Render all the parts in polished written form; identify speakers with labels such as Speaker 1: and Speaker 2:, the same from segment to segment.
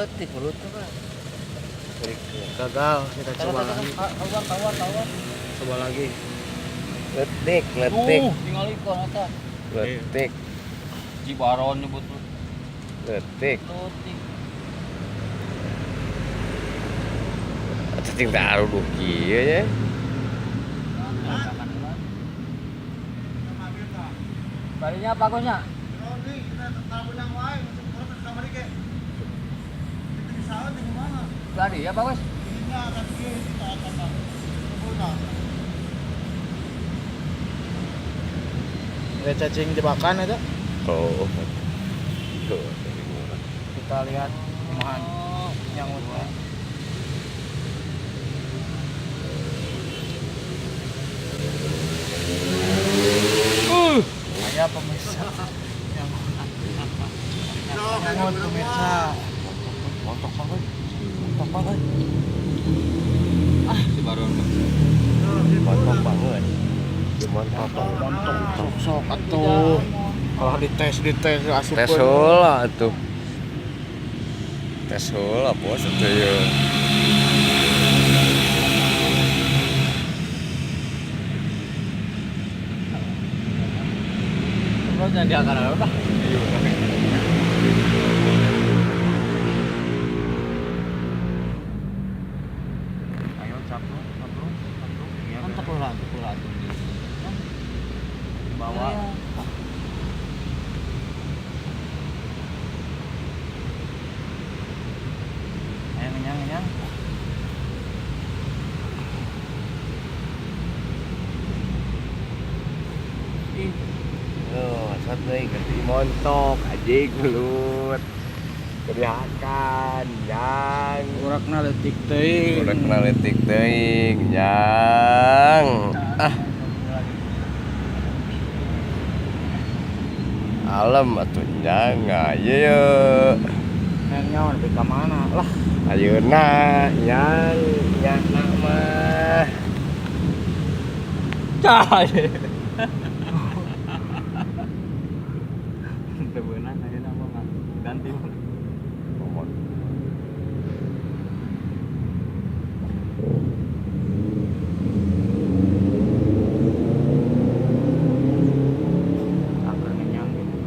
Speaker 1: letik mulut tuh kan.
Speaker 2: Gagal, kita coba lagi.
Speaker 1: Tawar.
Speaker 2: Coba lagi.
Speaker 1: Letik.
Speaker 3: Tinggal ikon eta.
Speaker 1: Letik.
Speaker 3: Cibaron nyebut
Speaker 1: Letik.
Speaker 3: letik.
Speaker 1: Cacing tak aru kieu nya.
Speaker 3: Barinya bagusnya. Bari ya bagus.
Speaker 2: Ada cacing jebakan itu.
Speaker 1: Oh. Tuh.
Speaker 2: Kita lihat kumahan nyangutnya. Ayah pemirsa. Nyangut pemirsa.
Speaker 1: Montok banget.
Speaker 3: Cibaron.
Speaker 1: Montok banget. Cuman
Speaker 2: Montok sok atuh. Kalau dites asup.
Speaker 1: tes heula atuh. Tes heula bos atuh ya.
Speaker 3: Terus jangan diangkat apa?
Speaker 2: Ayo caplok. Iya,
Speaker 3: Kan tekulan
Speaker 2: di bawah. Ayo ngenyang.
Speaker 1: Oh, satu lagi ganti montok anjing gelut. Kelihatan yang
Speaker 2: Urakna letik teuing.
Speaker 1: udah kenal letik teuing yang alam atuh yang ayo
Speaker 2: Nyawan di ka mana lah.
Speaker 1: ayeuna yang mah
Speaker 3: Cah. Tebenan ayeuna mah ganti.
Speaker 2: Agak ngenyang gitu.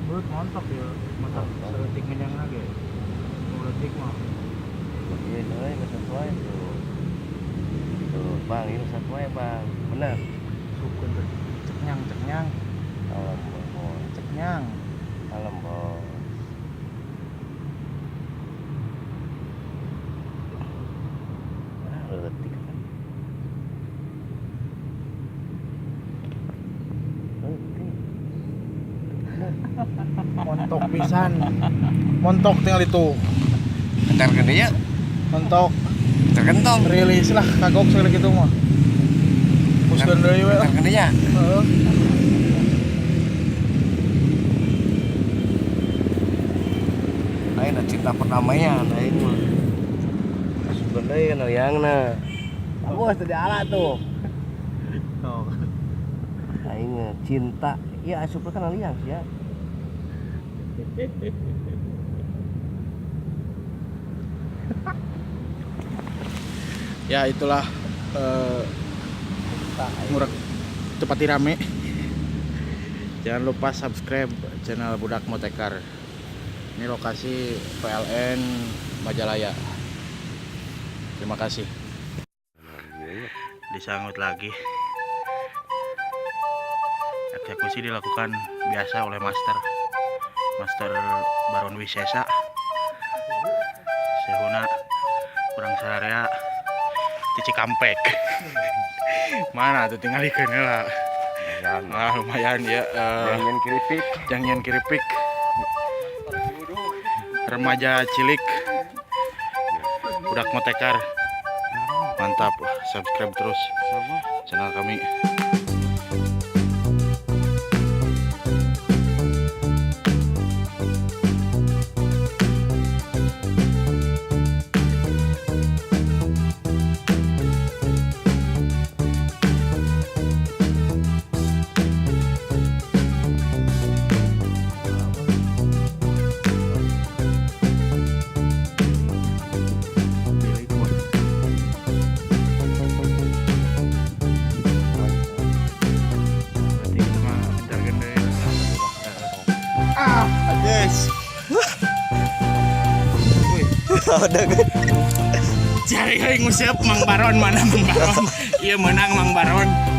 Speaker 2: Belut montok ya, montok seletik ngenyang lagi. Seletik mah.
Speaker 1: Iya, nggak sesuai tuh. Tuh, bang, ini sesuai bang, benar.
Speaker 2: Sukun tuh. Ceknyang.
Speaker 1: Alam bos,
Speaker 2: Ceknyang.
Speaker 1: alam bos. Letik kan. Letik.
Speaker 2: Montok pisan. Montok tinggal itu.
Speaker 1: Entar gede ya,
Speaker 2: Montok
Speaker 1: tergentong.
Speaker 2: rilis lah kagok sekali gitu mah. Puskeun deui we lah.
Speaker 1: Entar gede ya.
Speaker 2: Heeh.
Speaker 1: Aing cinta perdamaian aing mah. Masukkeun deui kana liangna. Bos tadi ala tuh.
Speaker 2: Oh.
Speaker 1: Aing cinta, ya asup kana liang sih ya.
Speaker 2: Ya itulah Murak Cepati Rame. Jangan lupa subscribe channel Budak Motekar. Ini lokasi PLN Majalaya. Terima kasih. Disangkut lagi. Eksekusi dilakukan biasa oleh Master Baron Wisesa. Sehuna kurang sararea di Cikampek. Mana tuh tinggal ikan lah. Lumayan ya. Jangan keripik. Remaja cilik. Budak Motekar. Mantap. Subscribe terus channel kami.
Speaker 1: Udah kan.
Speaker 2: Cari yang ngusap Mang Baron mana Mang Baron. Iya menang Mang Baron.